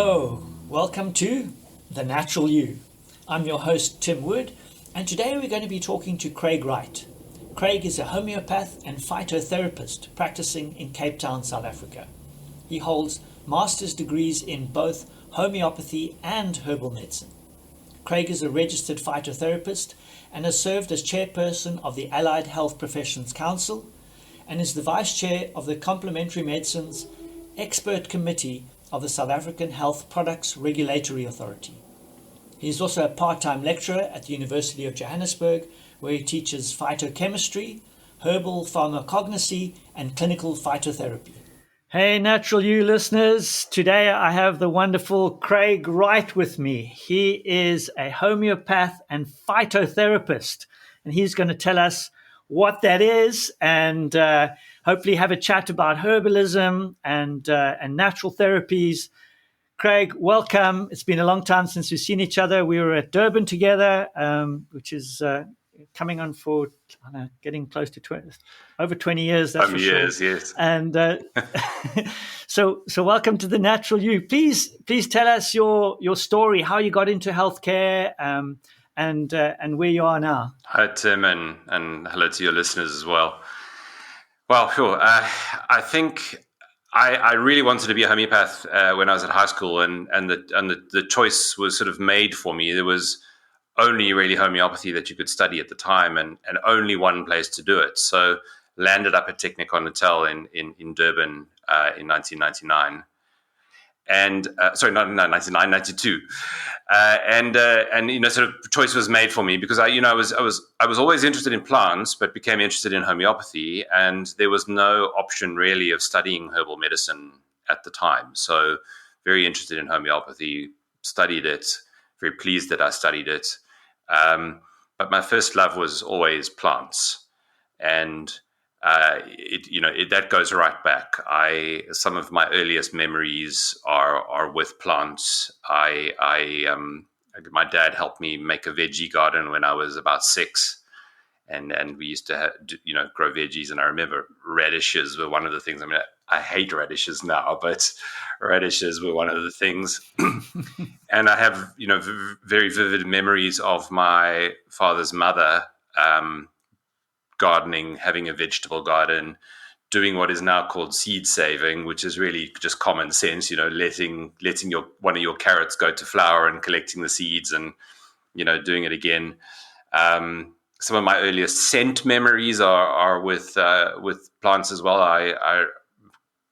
Hello, welcome to The Natural You. I'm your host, Tim Wood, and today we're going to be talking to Craig Wright. Craig is a homeopath and phytotherapist practicing in Cape Town, South Africa. He holds master's degrees in both homeopathy and herbal medicine. Craig is a registered phytotherapist and has served as chairperson of the Allied Health Professions Council and is the vice chair of the Complementary Medicines Expert Committee of the South African Health Products Regulatory Authority. He is also a part-time lecturer at the University of Johannesburg, where he teaches phytochemistry, herbal pharmacognosy, and clinical phytotherapy. Hey, Natural You listeners. Today I have the wonderful Craig Wright with me. He is a homeopath and phytotherapist, and he's going to tell us what that is and hopefully have a chat about herbalism and natural therapies. Craig, welcome. It's been a long time since we've seen each other. We were at Durban together, which is coming on for getting close to over 20 years. That's for years, sure. Yes. And so welcome to the Natural You. Please tell us your story, how you got into healthcare, and where you are now. Hi, Tim, and hello to your listeners as well. Well, sure. I think I really wanted to be a homeopath when I was at high school, and the choice was sort of made for me. There was only really homeopathy that you could study at the time, and only one place to do it. So landed up at Technikon Hotel in Durban in 1999. And sorry, not 1999, 92, and sort of choice was made for me because I was always interested in plants, but became interested in homeopathy, and there was no option really of studying herbal medicine at the time. So very interested in homeopathy, studied it, very pleased that I studied it, but my first love was always plants, and that goes right back. Some of my earliest memories are with plants. My dad helped me make a veggie garden when I was about 6, and we used to grow veggies. And I remember radishes were one of the things. I mean, I hate radishes now, but radishes were one of the things. And I have very vivid memories of my father's mother. Gardening, having a vegetable garden, doing what is now called seed saving, which is really just common sense, letting one of your carrots go to flower and collecting the seeds and, doing it again. Some of my earliest scent memories are with plants as well.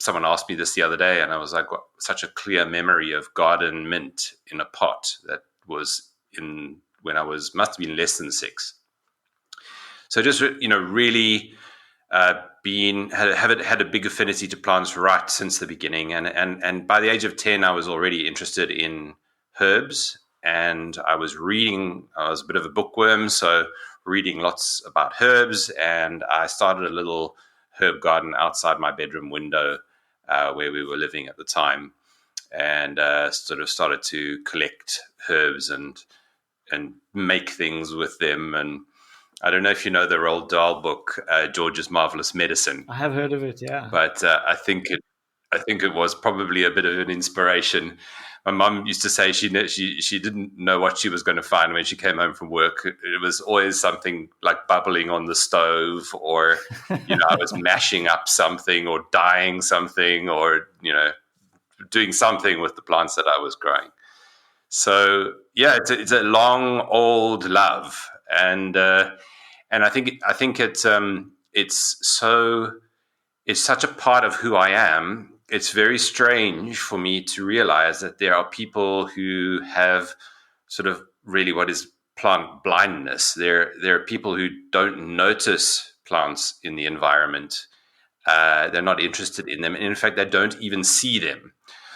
Someone asked me this the other day, and I was like, what, such a clear memory of garden mint in a pot that was when I must have been less than 6. So just really had a big affinity to plants right since the beginning, and by the age of 10, I was already interested in herbs, and I was a bit of a bookworm, so reading lots about herbs, and I started a little herb garden outside my bedroom window where we were living at the time, and sort of started to collect herbs and make things with them. And I don't know if you know the Roald Dahl book, George's Marvelous Medicine. I have heard of it, yeah. But I think it was probably a bit of an inspiration. My mum used to say she didn't know what she was going to find when she came home from work. It was always something like bubbling on the stove, or I was mashing up something, or dyeing something, or doing something with the plants that I was growing. So yeah, it's a long old love. And I think it's such a part of who I am. It's very strange for me to realize that there are people who have sort of really what is plant blindness. There are people who don't notice plants in the environment. They're not interested in them, and in fact, they don't even see them.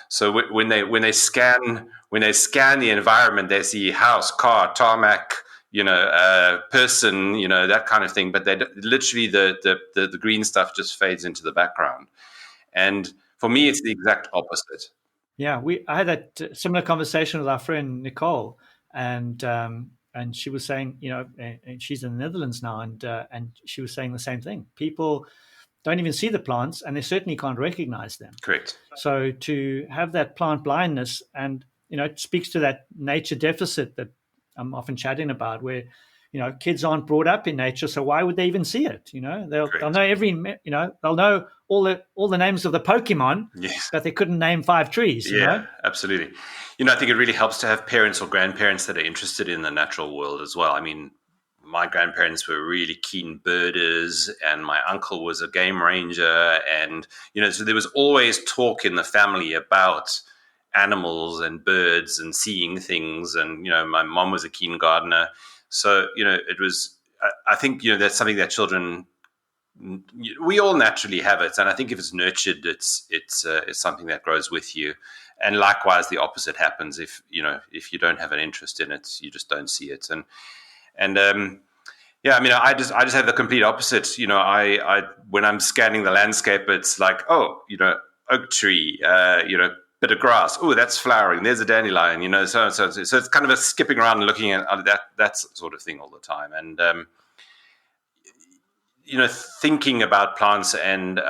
So when they scan the environment, they see house, car, tarmac, person, that kind of thing. But they literally the green stuff just fades into the background. And for me, it's the exact opposite. Yeah, I had that similar conversation with our friend Nicole, and she was saying, and she's in the Netherlands now, and she was saying the same thing. People don't even see the plants, and they certainly can't recognize them. Correct. So to have that plant blindness, and it speaks to that nature deficit that I'm often chatting about, where kids aren't brought up in nature, so why would they even see it? They'll know they'll know all the names of the Pokemon, yes, but they couldn't name 5 trees. Absolutely. I think it really helps to have parents or grandparents that are interested in the natural world as well. I mean, my grandparents were really keen birders, and my uncle was a game ranger, and so there was always talk in the family about animals and birds and seeing things, and my mom was a keen gardener, so it was. I think that's something that children, we all naturally have it, and I think if it's nurtured, it's something that grows with you. And likewise, the opposite happens if you don't have an interest in it, you just don't see it. And I mean, I just have the complete opposite. I when I'm scanning the landscape, it's like, oak tree, bit of grass. Oh, that's flowering. There's a dandelion. So it's kind of a skipping around and looking at that sort of thing all the time. And thinking about plants and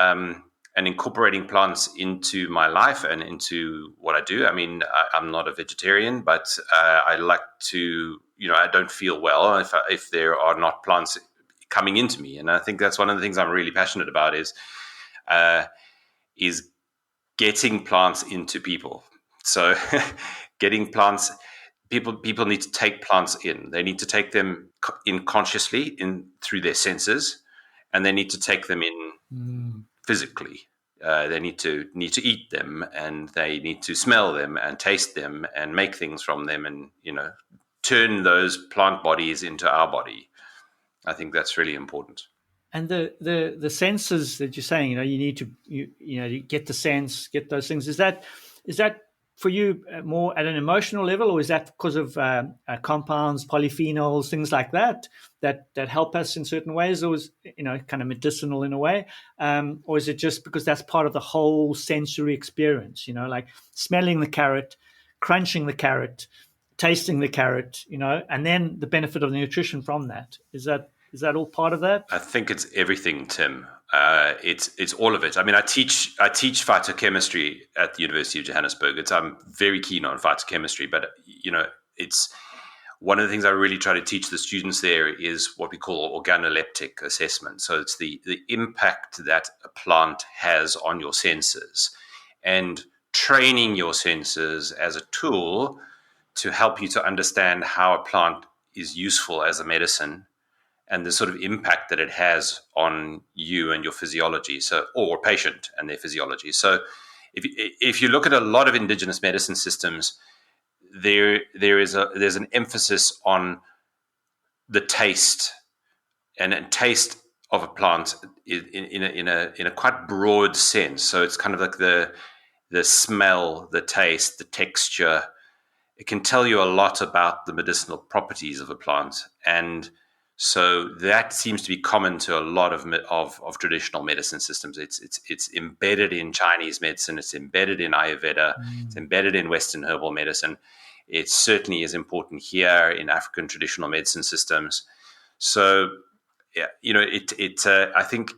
incorporating plants into my life and into what I do. I mean, I'm not a vegetarian, but I like to, I don't feel well if there are not plants coming into me. And I think that's one of the things I'm really passionate about is getting plants into people. So getting plants, people need to take plants in. They need to take them in consciously through their senses, and they need to take them in physically. They need to eat them, and they need to smell them and taste them and make things from them, and turn those plant bodies into our body. I think that's really important. And the senses that you're saying, you need to you get the sense, get those things. Is that for you more at an emotional level, or is that because of compounds, polyphenols, things like that help us in certain ways, or is kind of medicinal in a way, or is it just because that's part of the whole sensory experience? Like smelling the carrot, crunching the carrot, tasting the carrot, and then the benefit of the nutrition from that. Is that all part of that? I think it's everything, Tim. It's all of it. I mean, I teach phytochemistry at the University of Johannesburg. I'm very keen on phytochemistry, but it's one of the things I really try to teach the students there is what we call organoleptic assessment. So it's the impact that a plant has on your senses, and training your senses as a tool to help you to understand how a plant is useful as a medicine, and the sort of impact that it has on you and your physiology, or a patient and their physiology. So if you look at a lot of indigenous medicine systems, there's an emphasis on the taste and taste of a plant in a quite broad sense. So it's kind of like the smell, the taste, the texture. It can tell you a lot about the medicinal properties of a plant, and so that seems to be common to a lot of traditional medicine systems. It's embedded in Chinese medicine. It's embedded in Ayurveda. It's embedded in Western herbal medicine. It certainly is important here in African traditional medicine systems. So, yeah, I think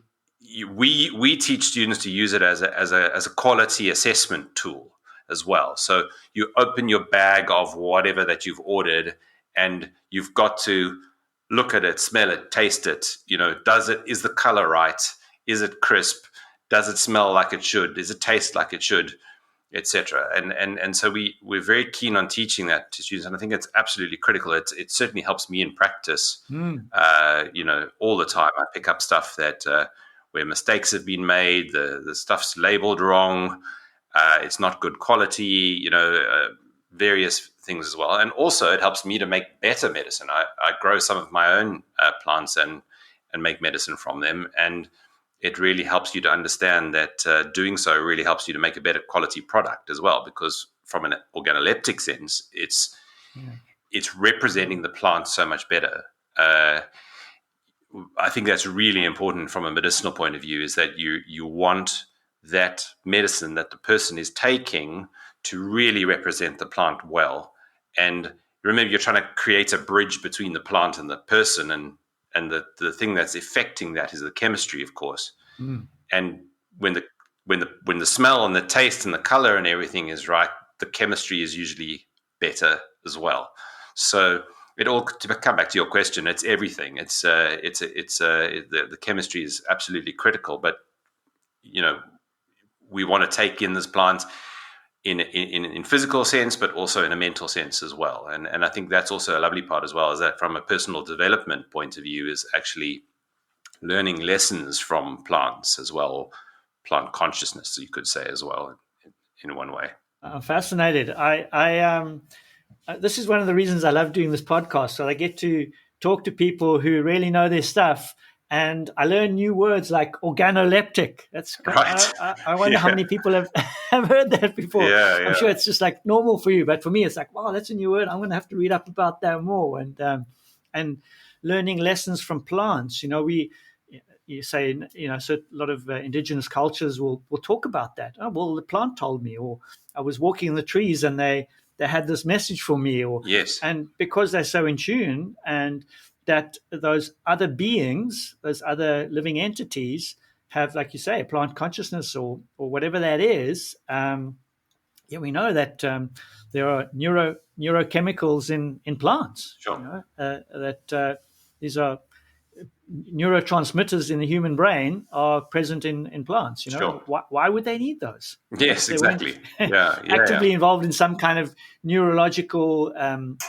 we teach students to use it as a quality assessment tool as well. So you open your bag of whatever that you've ordered, and you've got to look at it, smell it, taste it. Is the color right? Is it crisp? Does it smell like it should? Does it taste like it should? Etc. And so we're very keen on teaching that to students, and I think it's absolutely critical. It certainly helps me in practice. All the time I pick up stuff that where mistakes have been made. The stuff's labeled wrong. It's not good quality. Various things as well. And also it helps me to make better medicine. I grow some of my own plants and make medicine from them. And it really helps you to understand that doing so really helps you to make a better quality product as well, because from an organoleptic sense, it's representing the plant so much better. I think that's really important from a medicinal point of view, is that you want that medicine that the person is taking to really represent the plant well. And remember, you're trying to create a bridge between the plant and the person, and the thing that's affecting that is the chemistry, of course. and when the smell and the taste and the color and everything is right, the chemistry is usually better as well. So it all, to come back to your question, it's everything. The chemistry is absolutely critical, but we want to take in this plant in physical sense, but also in a mental sense as well. And I think that's also a lovely part as well, is that from a personal development point of view, is actually learning lessons from plants as well, plant consciousness, you could say, as well, in one way. I'm fascinated. This is one of the reasons I love doing this podcast. So I get to talk to people who really know their stuff, and I learn new words like organoleptic. That's right. I wonder how many people have heard that before. Yeah. I'm sure it's just like normal for you, but for me, it's like, wow, that's a new word. I'm going to have to read up about that more. And learning lessons from plants. You say, so a lot of indigenous cultures will talk about that. Oh, well, the plant told me, or I was walking in the trees and they had this message for me, or yes. And because they're so in tune, and that those other beings, those other living entities have, like you say, a plant consciousness or whatever that is. We know that there are neurochemicals in plants. Sure. That these are neurotransmitters in the human brain are present in plants. Sure. Why would they need those? Yes, exactly. Actively involved in some kind of neurological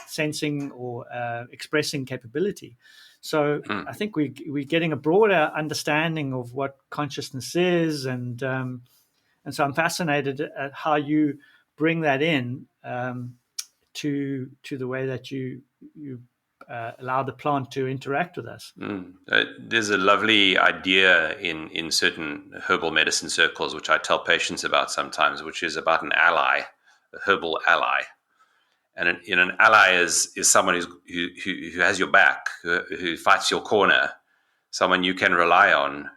sensing or expressing capability. So I think we're getting a broader understanding of what consciousness is, and so I'm fascinated at how you bring that in to the way that you allow the plant to interact with us. There's a lovely idea in certain herbal medicine circles, which I tell patients about sometimes, which is about an ally, a herbal ally. And an ally is someone who has your back, who fights your corner, someone you can rely on.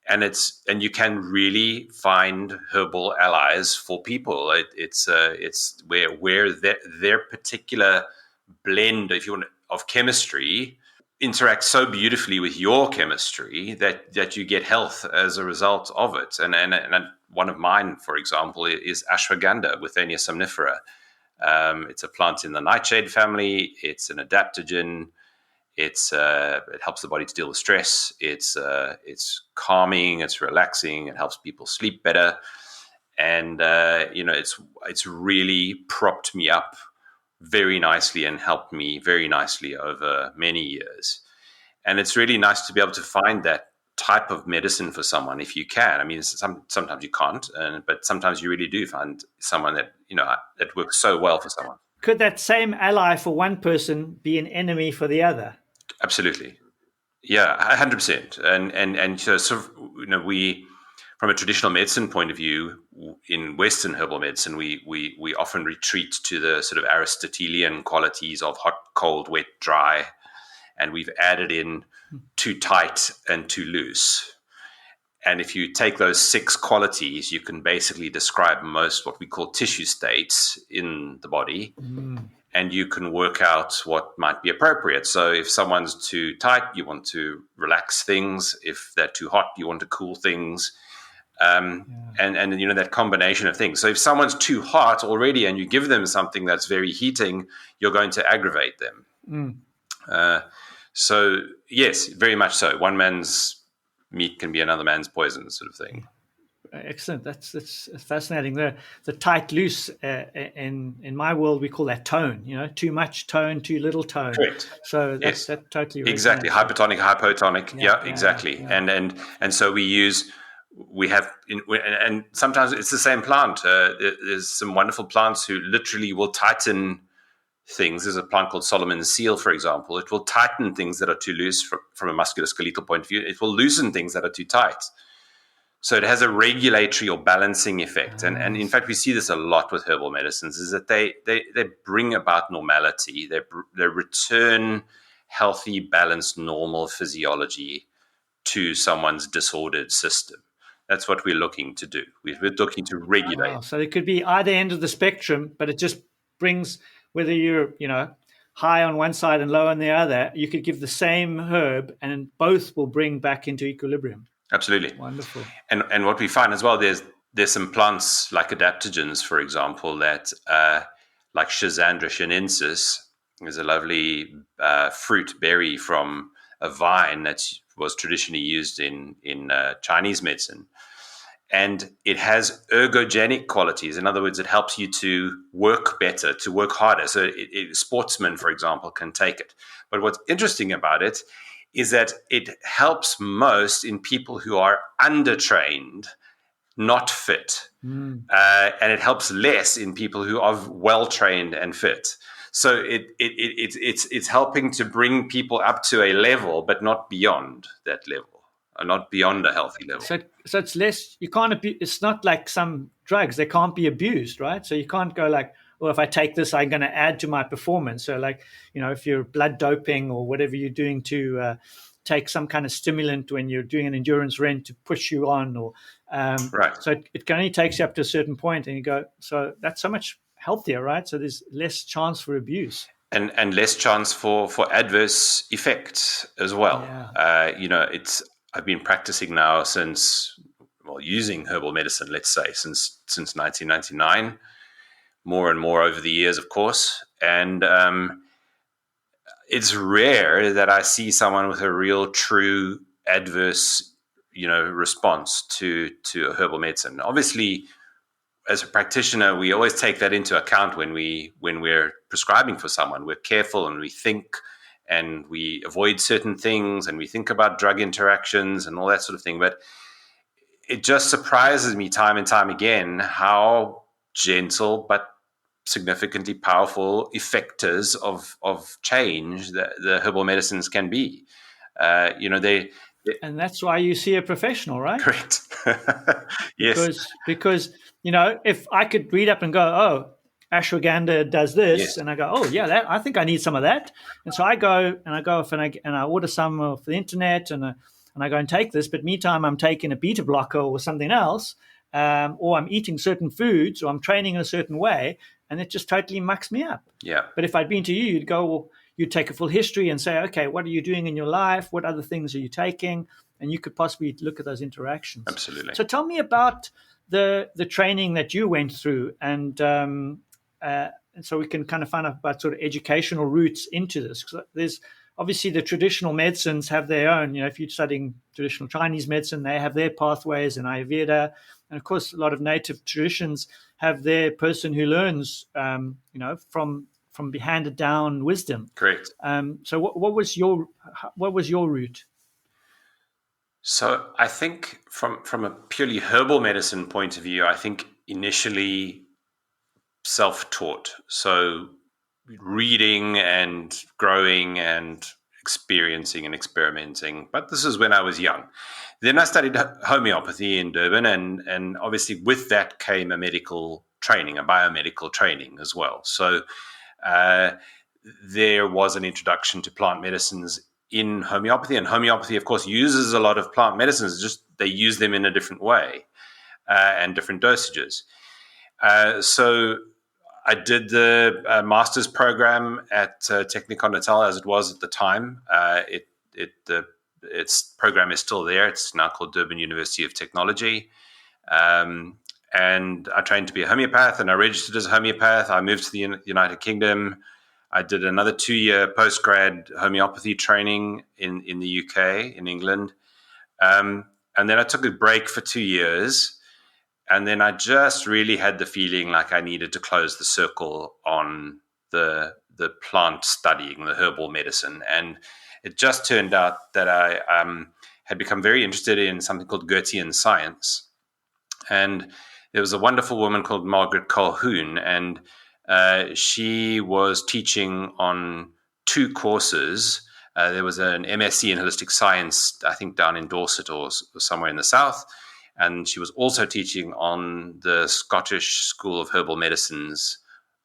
And you can really find herbal allies for people. It's where their particular blend, if you want, of chemistry interacts so beautifully with your chemistry that you get health as a result of it. And one of mine, for example, is ashwagandha, Withania somnifera. It's a plant in the nightshade family. It's an adaptogen. It helps the body to deal with stress. It's calming. It's relaxing. It helps people sleep better. And it's really propped me up very nicely and helped me very nicely over many years. And it's really nice to be able to find that type of medicine for someone if you can. I mean, sometimes you can't, but sometimes you really do find someone that that works so well for someone. Could that same ally for one person be an enemy for the other? Absolutely, yeah, 100%. And so we, from a traditional medicine point of view, in Western herbal medicine, we often retreat to the sort of Aristotelian qualities of hot, cold, wet, dry, and we've added in too tight and too loose. And if you take those 6 qualities, you can basically describe most what we call tissue states in the body, and you can work out what might be appropriate. So if someone's too tight, you want to relax things. If they're too hot, you want to cool things. And that combination of things. So if someone's too hot already and you give them something that's very heating, you're going to aggravate them. So yes, very much so. One man's meat can be another man's poison, sort of thing. Excellent. That's fascinating. The tight loose in my world we call that tone. Too much tone, too little tone. Correct. So that totally exactly resonates. Hypertonic, hypotonic. Yeah, exactly. Yeah. And so we have, and sometimes it's the same plant. There's some wonderful plants who literally will tighten things. There's a plant called Solomon's seal, for example. It will tighten things that are too loose from a musculoskeletal point of view. It will loosen things that are too tight. So it has a regulatory or balancing effect. And in fact, we see this a lot with herbal medicines, is that they bring about normality. They return healthy, balanced, normal physiology to someone's disordered system. That's what we're looking to do. We're looking to regulate. Wow. So it could be either end of the spectrum, but it just brings, whether you're, high on one side and low on the other, you could give the same herb and both will bring back into equilibrium. Absolutely. Wonderful. And what we find as well, there's some plants like adaptogens, for example, that like Schizandra sinensis is a lovely fruit berry from a vine that was traditionally used in Chinese medicine. And it has ergogenic qualities. In other words, it helps you to work better, to work harder. So sportsmen, for example, can take it. But what's interesting about it is that it helps most in people who are undertrained, not fit. And it helps less in people who are well trained and fit. So it's helping to bring people up to a level, but not beyond that level, or not beyond a healthy level. So it's less, you can't abuse, it's not like some drugs, they can't be abused, right? So you can't go like, well, if I take this, I'm going to add to my performance. So like, if you're blood doping or whatever you're doing to take some kind of stimulant when you're doing an endurance run to push you on, or right. So it only takes you up to a certain point, and you go, so that's so much healthier, right? So there's less chance for abuse. And less chance for adverse effects as well. Yeah. I've been practicing now using herbal medicine, let's say, since 1999, more and more over the years, of course. And it's rare that I see someone with a real, true adverse, response to a herbal medicine. Obviously, as a practitioner, we always take that into account when we're prescribing for someone. We're careful and we think and we avoid certain things and we think about drug interactions and all that sort of thing. But it just surprises me time and time again how gentle but significantly powerful effectors of change that the herbal medicines can be. And that's why you see a professional, right? Correct. Yes. Because if I could read up and go, oh, ashwagandha does this, Yes. and I go, oh yeah, I think I need some of that, and so I go off and I order some off the internet, and I go and take this. But meantime, I'm taking a beta blocker or something else, or I'm eating certain foods, or I'm training in a certain way, and it just totally mucks me up. Yeah. But if I'd been to you, you'd go, well, you'd take a full history and say, okay, what are you doing in your life? What other things are you taking? And you could possibly look at those interactions. Absolutely. So tell me about the training that you went through, and so we can kind of find out about sort of educational routes into this. Because there's obviously the traditional medicines have their own. If you're studying traditional Chinese medicine, they have their pathways, and Ayurveda, and of course a lot of native traditions have their person who learns, from handed down wisdom. Correct. So what was your route? So I think from a purely herbal medicine point of view, I think initially self-taught. So reading and growing and experiencing and experimenting. But this is when I was young. Then I studied homeopathy in Durban, and obviously with that came a medical training, a biomedical training as well. So there was an introduction to plant medicines in homeopathy, and homeopathy, of course, uses a lot of plant medicines. Just they use them in a different way and different dosages. So I did the master's program at Technikon Natal, as it was at the time. Its program is still there. It's now called Durban University of Technology. And I trained to be a homeopath, and I registered as a homeopath. I moved to the United Kingdom. I did another 2-year postgrad homeopathy training in the UK, in England. And then I took a break for 2 years. And then I just really had the feeling like I needed to close the circle on the plant studying, the herbal medicine. And it just turned out that I had become very interested in something called Goethean science. And there was a wonderful woman called Margaret Colquhoun, and she was teaching on 2 courses. There was an MSc in holistic science, I think down in Dorset or somewhere in the south. And she was also teaching on the Scottish School of Herbal Medicine's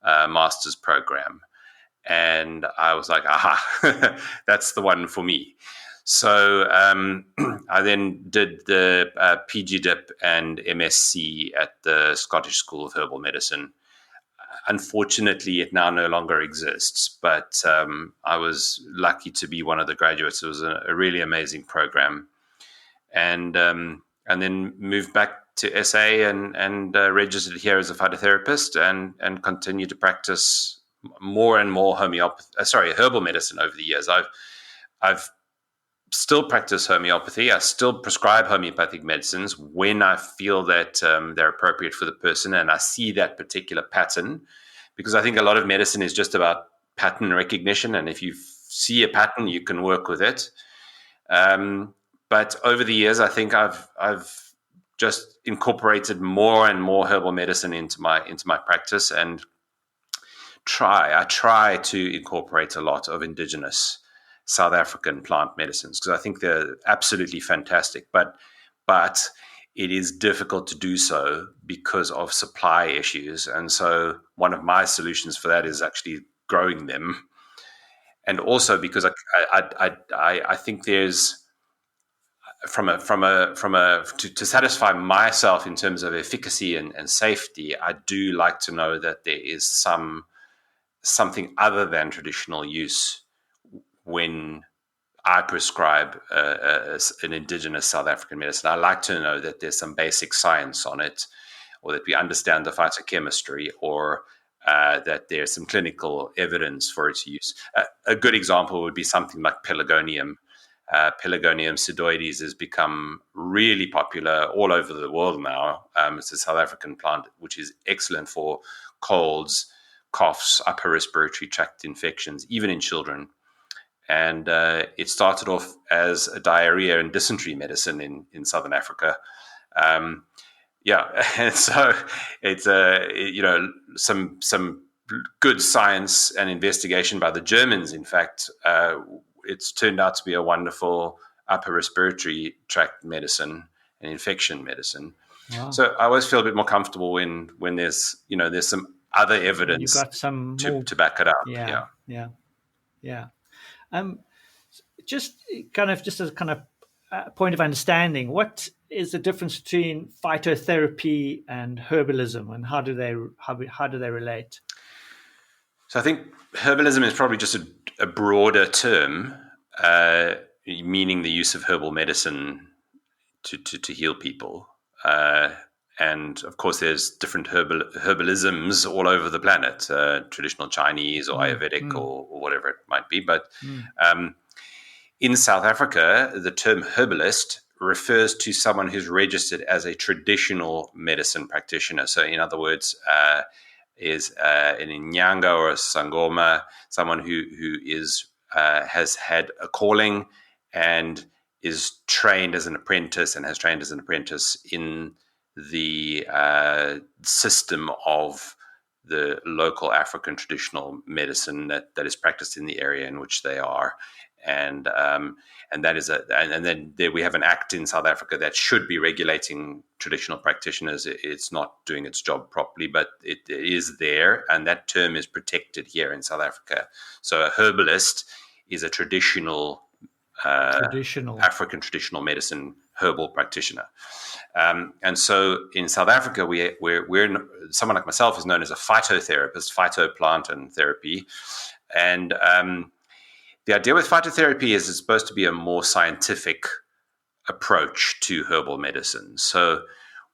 master's program. And I was like, aha, that's the one for me. So I then did the PGDip and MSc at the Scottish School of Herbal Medicine. Unfortunately, it now no longer exists, but I was lucky to be one of the graduates. It was a really amazing program. and then moved back to SA and registered here as a phytotherapist and continued to practice more and more herbal medicine over the years. I've still practice homeopathy. I still prescribe homeopathic medicines when I feel that they're appropriate for the person and I see that particular pattern, because I think a lot of medicine is just about pattern recognition, and if you see a pattern, you can work with it. But over the years, I think I've just incorporated more and more herbal medicine into my practice, and I try to incorporate a lot of indigenous South African plant medicines because I think they're absolutely fantastic. But it is difficult to do so because of supply issues, and so one of my solutions for that is actually growing them, and also because I think there's to satisfy myself in terms of efficacy and safety, I do like to know that there is something other than traditional use when I prescribe an indigenous South African medicine. I like to know that there's some basic science on it, or that we understand the phytochemistry, or that there's some clinical evidence for its use. A good example would be something like Pelargonium. Pelargonium pseudoides has become really popular all over the world now. It's a South African plant which is excellent for colds, coughs, upper respiratory tract infections, even in children. And it started off as a diarrhea and dysentery medicine in Southern Africa. And so it's some good science and investigation by the Germans. In fact, it's turned out to be a wonderful upper respiratory tract medicine and infection medicine. Wow. So I always feel a bit more comfortable when there's some other evidence to back it up. Yeah. Just as a kind of point of understanding, what is the difference between phytotherapy and herbalism, and how do they relate? So I think herbalism is probably just a broader term, meaning the use of herbal medicine to heal people. And of course, there's different herbalisms all over the planet, traditional Chinese or Ayurvedic or whatever it might be. But in South Africa, the term herbalist refers to someone who's registered as a traditional medicine practitioner. So in other words, is an Inyanga or a Sangoma, someone who has had a calling and is trained as an apprentice and has trained as an apprentice in the system of the local African traditional medicine that is practiced in the area in which they are. And that is and then there we have an act in South Africa that should be regulating traditional practitioners. It's not doing its job properly, but it is there, and that term is protected here in South Africa. So a herbalist is a traditional African traditional medicine herbal practitioner. And so in South Africa, we're someone like myself is known as a phytotherapist, phytoplant and therapy, and the idea with phytotherapy is it's supposed to be a more scientific approach to herbal medicine. So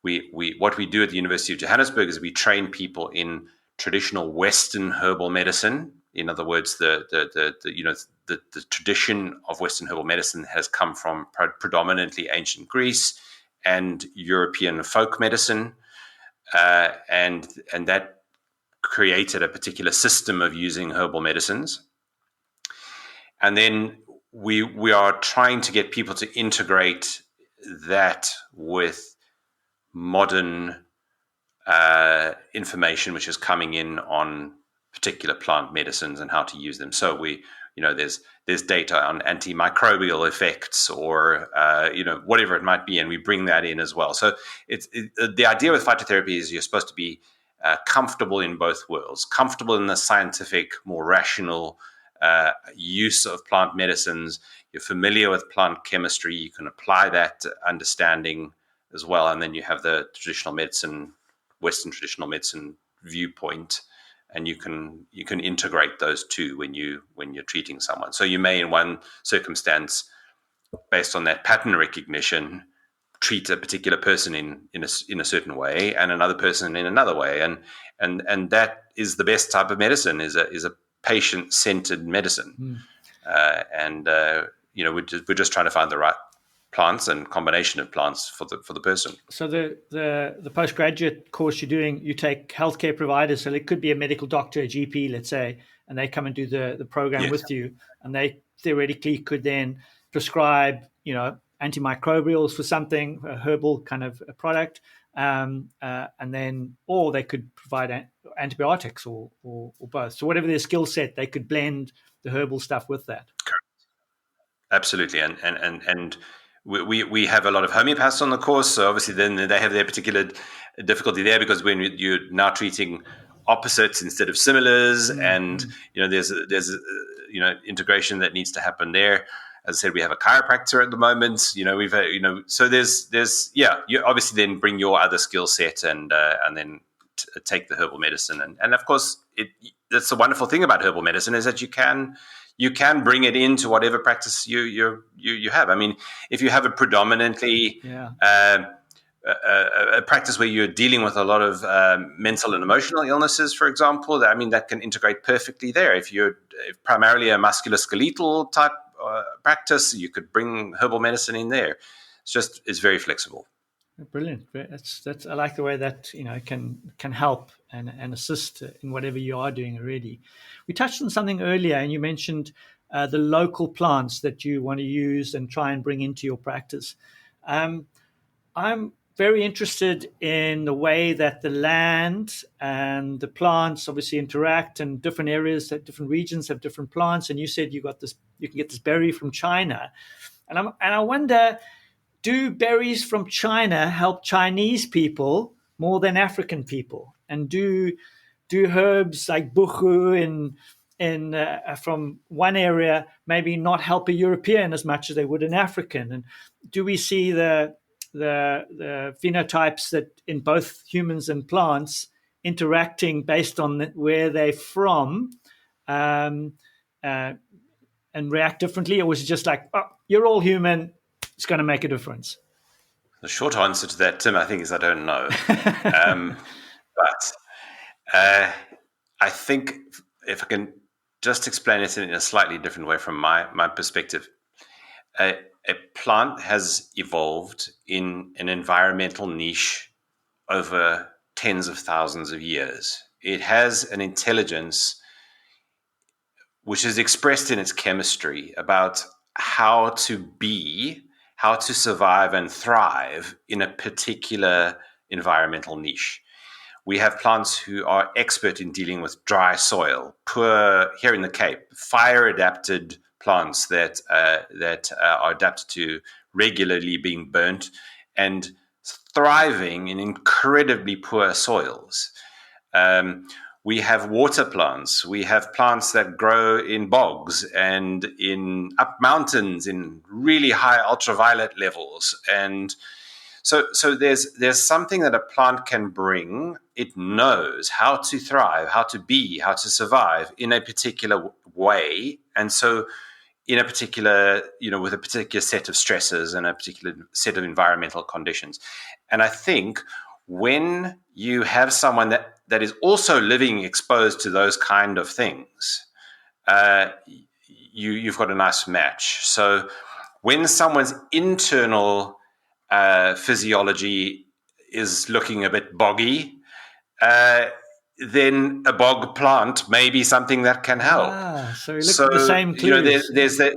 what we do at the University of Johannesburg is we train people in traditional Western herbal medicine. In other words, the tradition of Western herbal medicine has come from predominantly ancient Greece and European folk medicine, and that created a particular system of using herbal medicines. And then we are trying to get people to integrate that with modern information which is coming in on particular plant medicines and how to use them. So there's data on antimicrobial effects or whatever it might be, and we bring that in as well. So the idea with phytotherapy is you're supposed to be comfortable in both worlds, comfortable in the scientific, more rational use of plant medicines. You're familiar with plant chemistry. You can apply that understanding as well, and then you have the traditional medicine, Western traditional medicine viewpoint, and you can integrate those two when you're treating someone. So you may, in one circumstance, based on that pattern recognition, treat a particular person in a certain way and another person in another way, and that is the best type of medicine, is a patient-centered medicine. And we're just trying to find the right plants and combination of plants for the person. So the postgraduate course you're doing, you take healthcare providers, so it could be a medical doctor, a GP, let's say, and they come and do the program with you, and they theoretically could then prescribe, antimicrobials for something, a herbal kind of a product, and then, or they could provide antibiotics or both. So whatever their skill set, they could blend the herbal stuff with that. Correct. Absolutely, and we have a lot of homeopaths on the course, so obviously then they have their particular difficulty there, because when you're now treating opposites instead of similars, and there's integration that needs to happen there. As I said, we have a chiropractor at the moment. So there's you obviously then bring your other skill set and then take the herbal medicine, and of course that's the wonderful thing about herbal medicine, is that you can bring it into whatever practice you have. I mean, if you have a predominantly a practice where you're dealing with a lot of mental and emotional illnesses, for example, I mean, that can integrate perfectly there. If you're primarily a musculoskeletal type practice, you could bring herbal medicine in there. It's very flexible. Brilliant. That's I like the way that can help and assist in whatever you are doing already. We touched on something earlier, and you mentioned the local plants that you want to use and try and bring into your practice. I'm very interested in the way that the land and the plants obviously interact, and different areas, different regions have different plants. And you said you can get this berry from China, and I wonder, do berries from China help Chinese people more than African people? And do herbs like buchu from one area maybe not help a European as much as they would an African? And do we see the phenotypes that in both humans and plants interacting based on where they're from, and react differently? Or was it just like, oh, you're all human, it's going to make a difference? The short answer to that, Tim, I think, is I don't know. But I think if I can just explain it in a slightly different way from my perspective, a plant has evolved in an environmental niche over tens of thousands of years. It has an intelligence which is expressed in its chemistry about how to survive and thrive in a particular environmental niche. We have plants who are expert in dealing with dry soil, poor, here in the Cape, fire-adapted plants that are adapted to regularly being burnt and thriving in incredibly poor soils. We have water plants. We have plants that grow in bogs and in up mountains in really high ultraviolet levels. And so there's something that a plant can bring. It knows how to thrive, how to be, how to survive in a particular way. And so in a particular, with a particular set of stresses and a particular set of environmental conditions. And I think when you have someone that is also living exposed to those kind of things, you've got a nice match. So when someone's internal physiology is looking a bit boggy, then a bog plant may be something that can help. So you look at the same clues. There's that.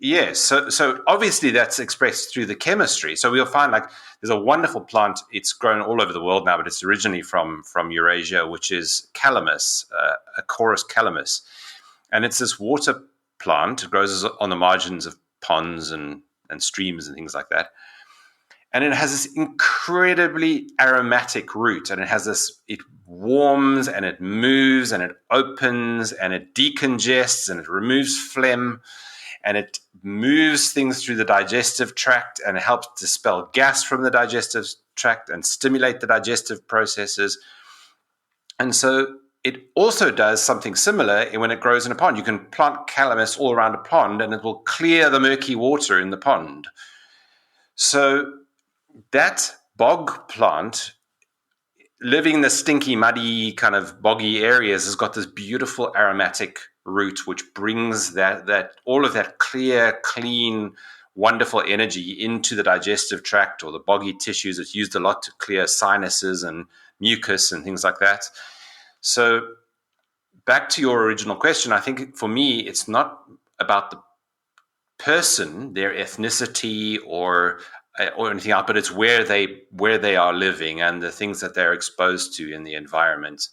Yes. So obviously that's expressed through the chemistry. So we'll find there's a wonderful plant. It's grown all over the world now, but it's originally from Eurasia, which is calamus, Acorus calamus. And it's this water plant. It grows on the margins of ponds and streams and things like that. And it has this incredibly aromatic root, and it warms and it moves and it opens and it decongests and it removes phlegm and it moves things through the digestive tract and it helps dispel gas from the digestive tract and stimulate the digestive processes. And so it also does something similar when it grows in a pond. You can plant calamus all around a pond and it will clear the murky water in the pond. So that bog plant, living in the stinky, muddy, kind of boggy areas, has got this beautiful aromatic root, which brings that all of that clear, clean, wonderful energy into the digestive tract or the boggy tissues. It's used a lot to clear sinuses and mucus and things like that. So back to your original question, I think for me, it's not about the person, their ethnicity or anything else, but it's where they are living and the things that they're exposed to in the environment.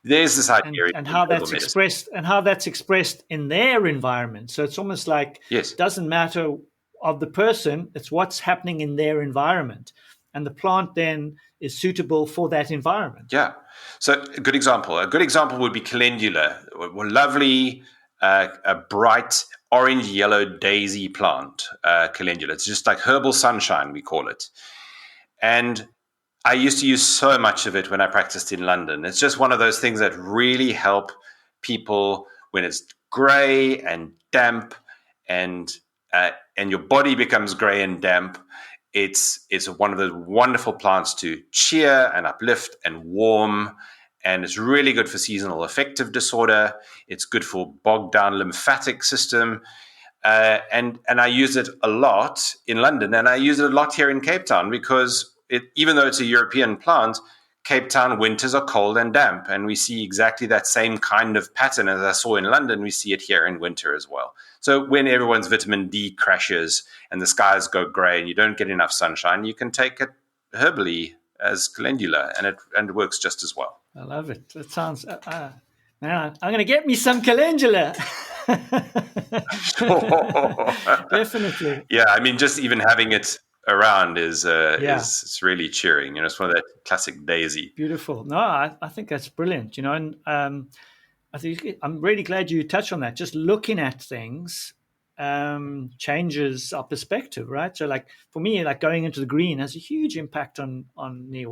There's this idea and in how herbal that's medicine. expressed in their environment. So it's almost like Yes. it doesn't matter of the person, it's what's happening in their environment. And the plant then is suitable for that environment. Yeah. So a good example. A good example would be calendula, a lovely, a bright orange yellow daisy plant. Calendula. It's just like herbal sunshine, we call it. And I used to use so much of it when I practiced in London. It's just one of those things that really help people when it's grey and damp, and your body becomes grey and damp. It's one of those wonderful plants to cheer and uplift and warm, and it's really good for seasonal affective disorder. It's good for bogged down lymphatic system. And I use it a lot in London, and I use it a lot here in Cape Town because even though it's a European plant, Cape Town winters are cold and damp, and we see exactly that same kind of pattern as I saw in London. We see it here in winter as well. So when everyone's vitamin D crashes and the skies go grey and you don't get enough sunshine, you can take it herbally as calendula, and it works just as well. I love it. That sounds. Now I'm going to get me some calendula. Definitely. Yeah, I mean, just even having it around is it's really cheering. It's one of that classic daisy. Beautiful. No, I think that's brilliant. And I think I'm really glad you touched on that. Just looking at things changes our perspective, right? So, like for me, like going into the green has a huge impact on me.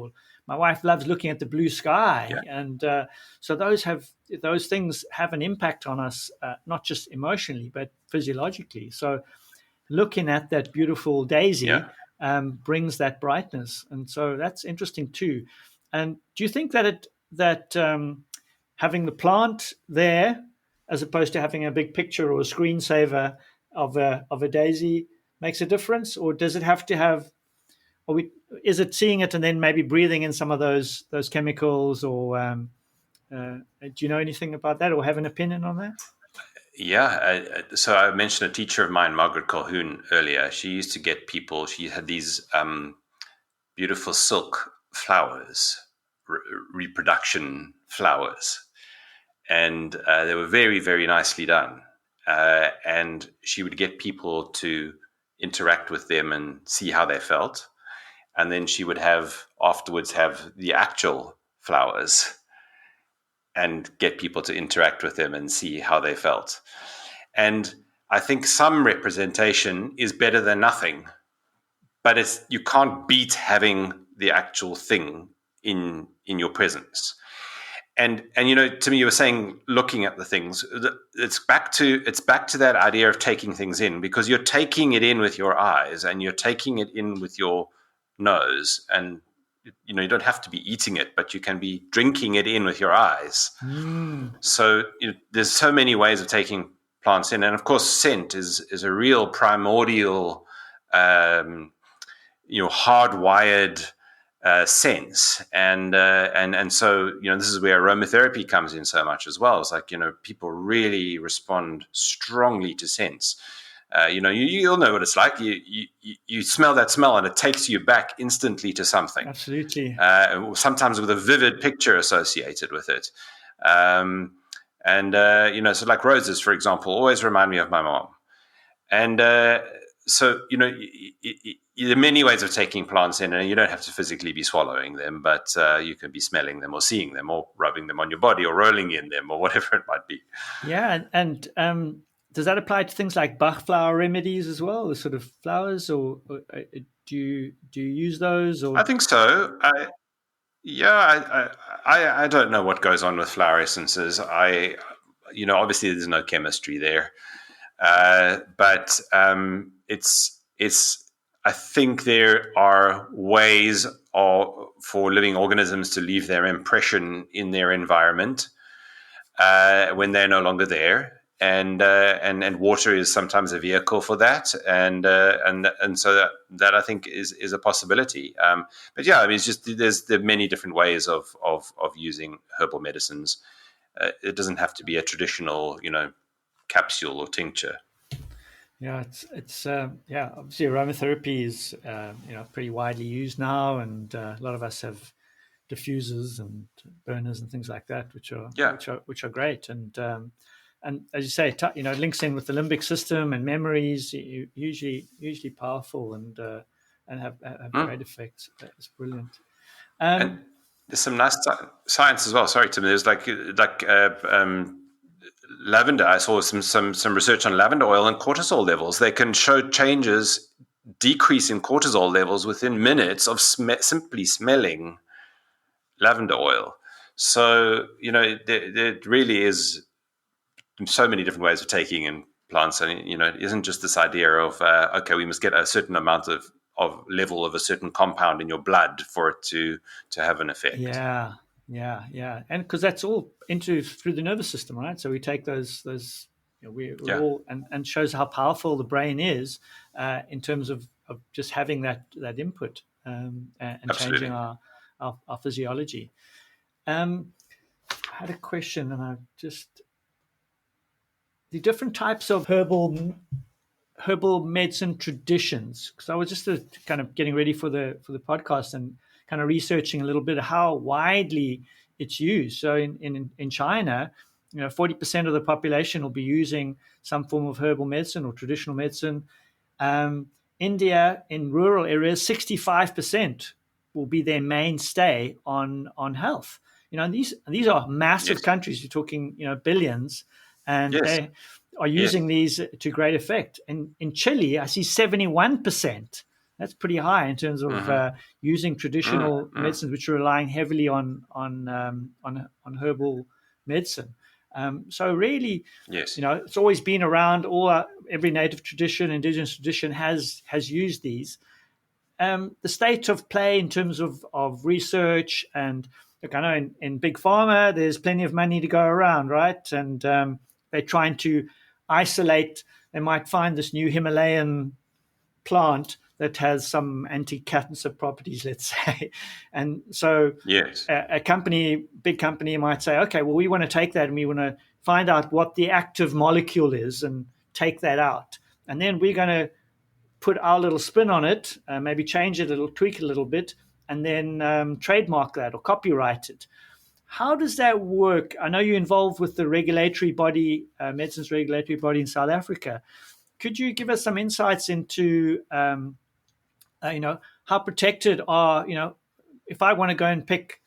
My wife loves looking at the blue sky, and so those things have an impact on us, not just emotionally but physiologically. So, looking at that beautiful daisy brings that brightness, and so that's interesting too. And do you think that having the plant there, as opposed to having a big picture or a screensaver of a daisy, makes a difference, or does it have to have? Is it seeing it and then maybe breathing in some of those chemicals, or do you know anything about that, or have an opinion on that? Yeah, so I mentioned a teacher of mine, Margaret Colhoun, earlier. She used to get people. She had these beautiful silk flowers, reproduction flowers, and they were very, very nicely done. And she would get people to interact with them and see how they felt. And then she would afterwards have the actual flowers and get people to interact with them and see how they felt. And I think some representation is better than nothing, but you can't beat having the actual thing in your presence. And to me, you were saying looking at the things. It's back to that idea of taking things in, because you're taking it in with your eyes and you're taking it in with your nose, and you don't have to be eating it, but you can be drinking it in with your eyes. So there's so many ways of taking plants in, and of course, scent is a real primordial, hardwired sense, and so this is where aromatherapy comes in so much as well. It's like people really respond strongly to scents. You'll know what it's like. You smell that smell and it takes you back instantly to something. Absolutely. Sometimes with a vivid picture associated with it. So like roses, for example, always remind me of my mom. And so, there are many ways of taking plants in, and you don't have to physically be swallowing them, but you can be smelling them or seeing them or rubbing them on your body or rolling in them or whatever it might be. Yeah. And does that apply to things like Bach flower remedies as well, the sort of flowers, or do you use those? Or I think so. I don't know what goes on with flower essences. Obviously there's no chemistry there, but it's. I I think there are ways for living organisms to leave their impression in their environment when they're no longer there, and water is sometimes a vehicle for that, and so that I think is a possibility. But yeah, I mean, it's just there are many different ways of using herbal medicines. It doesn't have to be a traditional, capsule or tincture. Yeah, it's obviously aromatherapy is pretty widely used now, and a lot of us have diffusers and burners and things like that, which are Yeah. which are great, and as you say, links in with the limbic system and memories, usually powerful and have great effects. It's brilliant. And there's some nice science as well. Sorry, Tim. There's like lavender. I saw some research on lavender oil and cortisol levels. They can show decrease in cortisol levels within minutes of simply smelling lavender oil. So there really is so many different ways of taking in plants, and it isn't just this idea of okay, we must get a certain amount of level of a certain compound in your blood for it to have an effect. Yeah, and because that's all through the nervous system, right? So we take those we're all, and shows how powerful the brain is in terms of just having that input and changing our physiology. I had a question, and the different types of herbal medicine traditions, because I was just kind of getting ready for the podcast and kind of researching a little bit how widely it's used. So in China, 40% of the population will be using some form of herbal medicine or traditional medicine. India, in rural areas, 65% will be their mainstay on health. These are massive countries. You're talking billions, and they are using these to great effect. And in Chile, I see 71%. That's pretty high in terms of using traditional medicines, which are relying heavily on herbal medicine. So really, it's always been around. Every native tradition, indigenous tradition has used these. The state of play in terms of research, and look, I know in big pharma there's plenty of money to go around, right? And they're trying to isolate. They might find this new Himalayan plant that has some anti-cancer properties, let's say. And so a big company might say, okay, well, we want to take that and we want to find out what the active molecule is and take that out. And then we're going to put our little spin on it, maybe change it a little, tweak it a little bit, and then trademark that or copyright it. How does that work? I know you're involved with the regulatory body, medicines regulatory body in South Africa. Could you give us some insights into how protected are, if I want to go and pick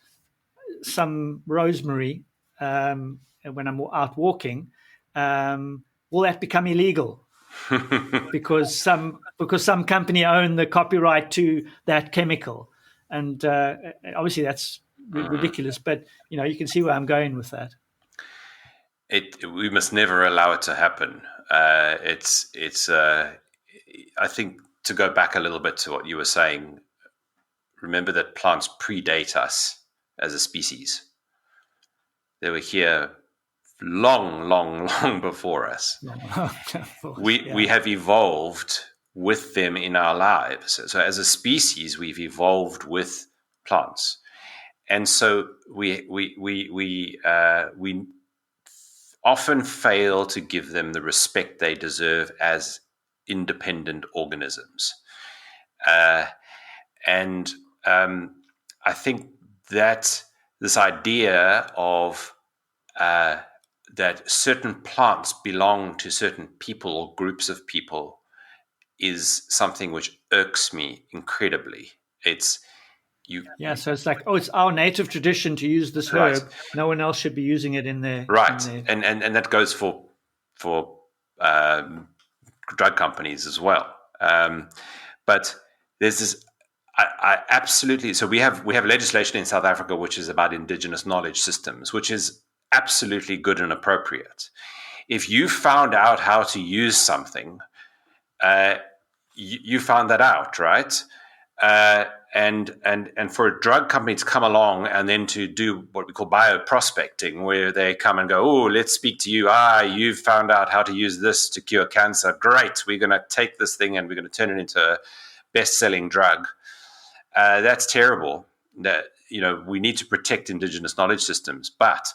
some rosemary when I'm out walking, will that become illegal? because some company own the copyright to that chemical, and obviously that's ridiculous. But you can see where I'm going with that. We must never allow it to happen. I think, to go back a little bit to what you were saying, remember that plants predate us as a species. They were here long, long, long before us. We have evolved with them in our lives. So as a species, we've evolved with plants. And so we often fail to give them the respect they deserve as independent organisms. And I think that this idea of that certain plants belong to certain people or groups of people is something which irks me incredibly. So it's like, it's our native tradition to use this herb. No one else should be using it in their And that goes for drug companies as well. But there's this. I absolutely. So we have legislation in South Africa which is about Indigenous Knowledge Systems, which is absolutely good and appropriate. If you found out how to use something, you found that out, right? And for a drug company to come along and then to do what we call bioprospecting, where they come and go, oh, let's speak to you. You've found out how to use this to cure cancer. Great. We're going to take this thing and we're going to turn it into a best-selling drug. That's terrible. That, we need to protect indigenous knowledge systems, but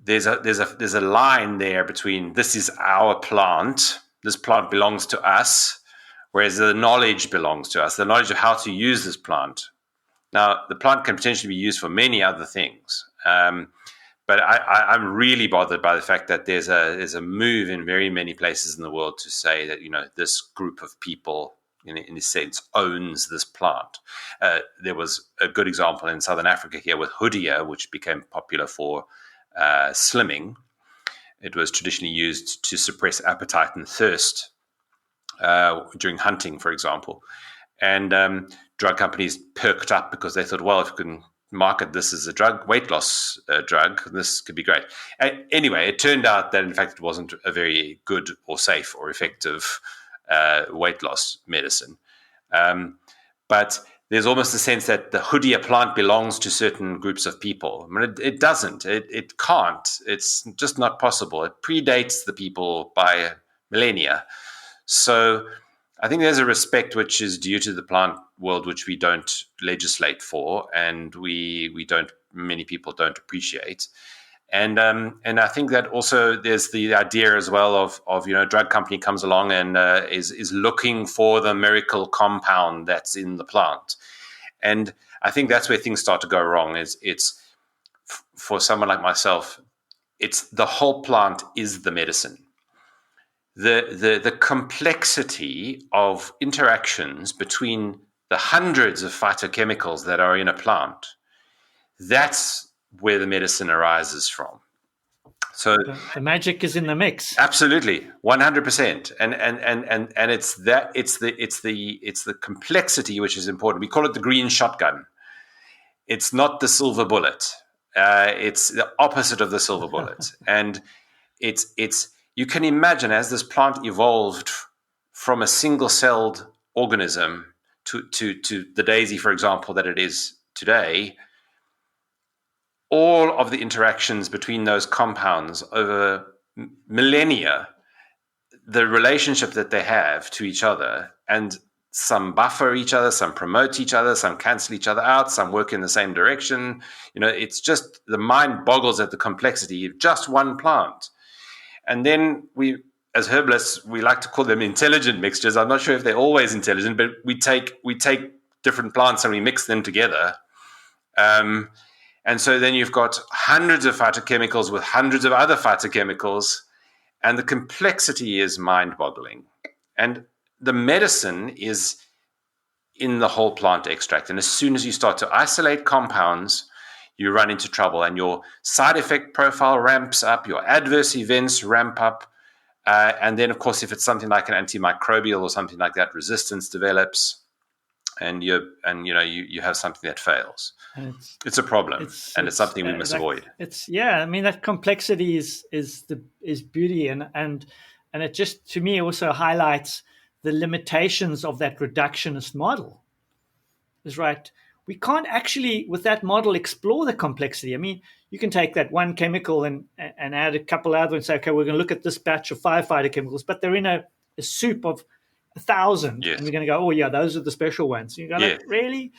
there's a line there between this is our plant, this plant belongs to us, whereas the knowledge belongs to us, the knowledge of how to use this plant. Now, the plant can potentially be used for many other things, but I'm really bothered by the fact that there's a move in very many places in the world to say that this group of people, in a sense, owns this plant. There was a good example in Southern Africa here with Hodia, which became popular for slimming. It was traditionally used to suppress appetite and thirst during hunting, for example. And drug companies perked up because they thought, well, if we can market this as a drug, weight loss drug, this could be great. Anyway, it turned out that, in fact, it wasn't a very good or safe or effective weight loss medicine. But there's almost a sense that the Hodia plant belongs to certain groups of people. I mean, it doesn't. It can't. It's just not possible. It predates the people by millennia. So I think there's a respect which is due to the plant world, which we don't legislate for, and many people don't appreciate. And I think that also there's the idea as well of a drug company comes along and is looking for the miracle compound that's in the plant. And I think that's where things start to go wrong. It's for someone like myself, it's the whole plant is the medicine. The complexity of interactions between the hundreds of phytochemicals that are in a plant, that's where the medicine arises from. So the magic is in the mix. Absolutely, 100%. And it's the complexity which is important. We call it the green shotgun. It's not the silver bullet. It's the opposite of the silver bullet. And it's you can imagine, as this plant evolved from a single-celled organism to the daisy, for example, that it is today, all of the interactions between those compounds over millennia, the relationship that they have to each other, and some buffer each other, some promote each other, some cancel each other out, some work in the same direction. It's just, the mind boggles at the complexity of just one plant. And then we, as herbalists, we like to call them intelligent mixtures. I'm not sure if they're always intelligent, but we take different plants and we mix them together. And so then you've got hundreds of phytochemicals with hundreds of other phytochemicals, and the complexity is mind-boggling. And the medicine is in the whole plant extract. And as soon as you start to isolate compounds, you run into trouble, and your side effect profile ramps up, your adverse events ramp up. And then, of course, if it's something like an antimicrobial or something like that, resistance develops. And you have something that fails. It's a problem, it's something we must avoid. That complexity is beauty, and it just, to me, also highlights the limitations of that reductionist model. Is right. We can't actually, with that model, explore the complexity. I mean, you can take that one chemical and add a couple other and say, okay, we're going to look at this batch of 5 phytochemicals, but they're in a soup of 1,000, yes. And we're going to go, oh yeah, those are the special ones. You're going to, really,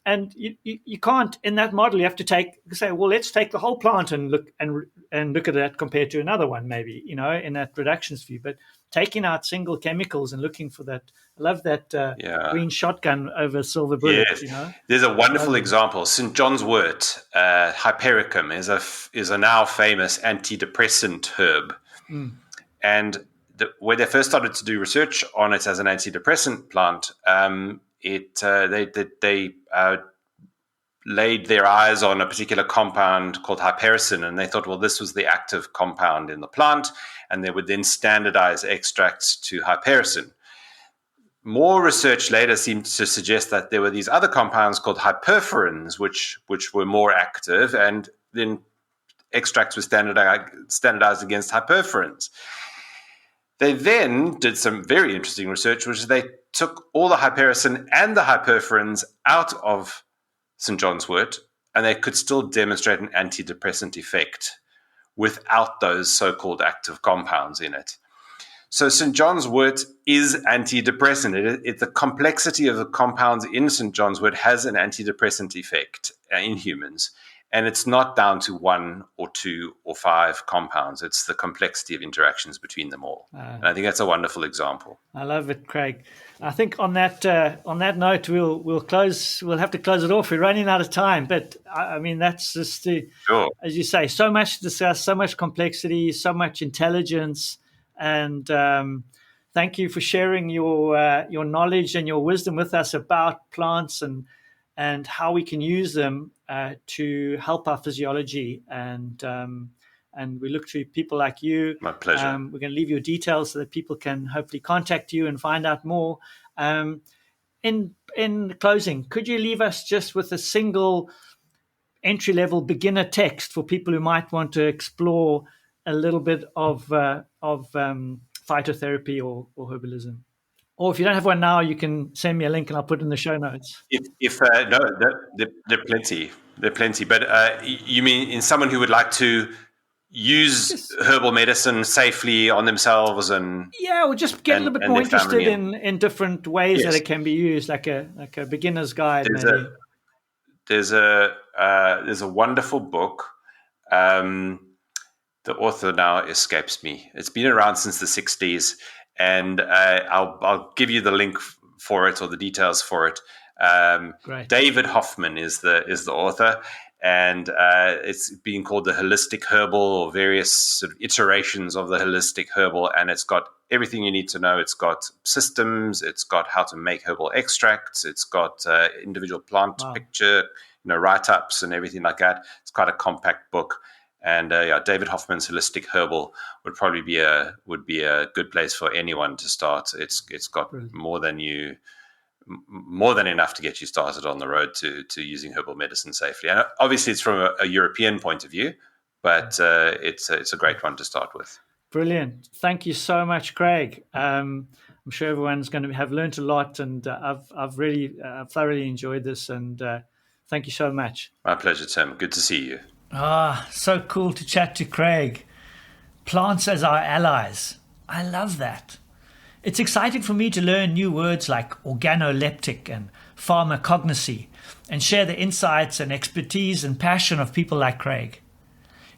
and you can't, in that model. You have to say, well, let's take the whole plant and look at that compared to another one, maybe, in that reductionist view. But taking out single chemicals and looking for that, I love that green shotgun over silver bullet. Yes. There's a wonderful example. St. John's wort, Hypericum, is a now famous antidepressant herb, and when they first started to do research on it as an antidepressant plant, they laid their eyes on a particular compound called hypericin, and they thought, well, this was the active compound in the plant, and they would then standardize extracts to hypericin. More research later seemed to suggest that there were these other compounds called hyperforins, which were more active, and then extracts were standardized against hyperforins. They then did some very interesting research, which is they took all the hypericin and the hyperforins out of St. John's wort, and they could still demonstrate an antidepressant effect without those so-called active compounds in it. So St. John's wort is antidepressant. The complexity of the compounds in St. John's wort has an antidepressant effect in humans. And it's not down to 1 or 2 or 5 compounds. It's the complexity of interactions between them all. And I think that's a wonderful example. I love it, Craig. I think on that note, we'll close. We'll have to close it off. We're running out of time, but I mean that's just Sure. As you say, so much to discuss, so much complexity, so much intelligence, and thank you for sharing your knowledge and your wisdom with us about plants and how we can use them to help our physiology. And we look to people like you. My pleasure. We're going to leave your details so that people can hopefully contact you and find out more. In closing, could you leave us just with a single entry-level beginner text for people who might want to explore a little bit of phytotherapy or herbalism? Or if you don't have one now, you can send me a link and I'll put it in the show notes. No, there are plenty. There are plenty. But you mean in someone who would like to use herbal medicine safely on themselves and we'll just get a little bit more interested in different ways that it can be used, like a beginner's guide. There's a wonderful book. The author now escapes me. It's been around since the 60s. And I'll give you the link for it or the details for it. Great. David Hoffman is the author, and it's being called the Holistic Herbal, or various sort of iterations of the Holistic Herbal, and it's got everything you need to know. It's got systems, it's got how to make herbal extracts, it's got individual plant picture, write-ups and everything like that. It's quite a compact book. And David Hoffman's Holistic Herbal would probably be a good place for anyone to start. It's got more than enough to get you started on the road to using herbal medicine safely. And obviously, it's from a European point of view, but it's a great one to start with. Brilliant! Thank you so much, Craig. I'm sure everyone's going to have learned a lot, and I've really thoroughly enjoyed this. And thank you so much. My pleasure, Tim. Good to see you. So cool to chat to Craig. Plants as our allies. I love that. It's exciting for me to learn new words like organoleptic and pharmacognosy and share the insights and expertise and passion of people like Craig.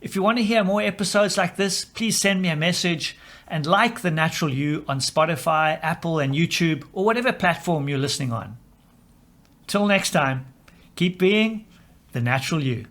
If you want to hear more episodes like this, please send me a message and like The Natural You on Spotify, Apple, and YouTube, or whatever platform you're listening on. Till next time, keep being the natural you.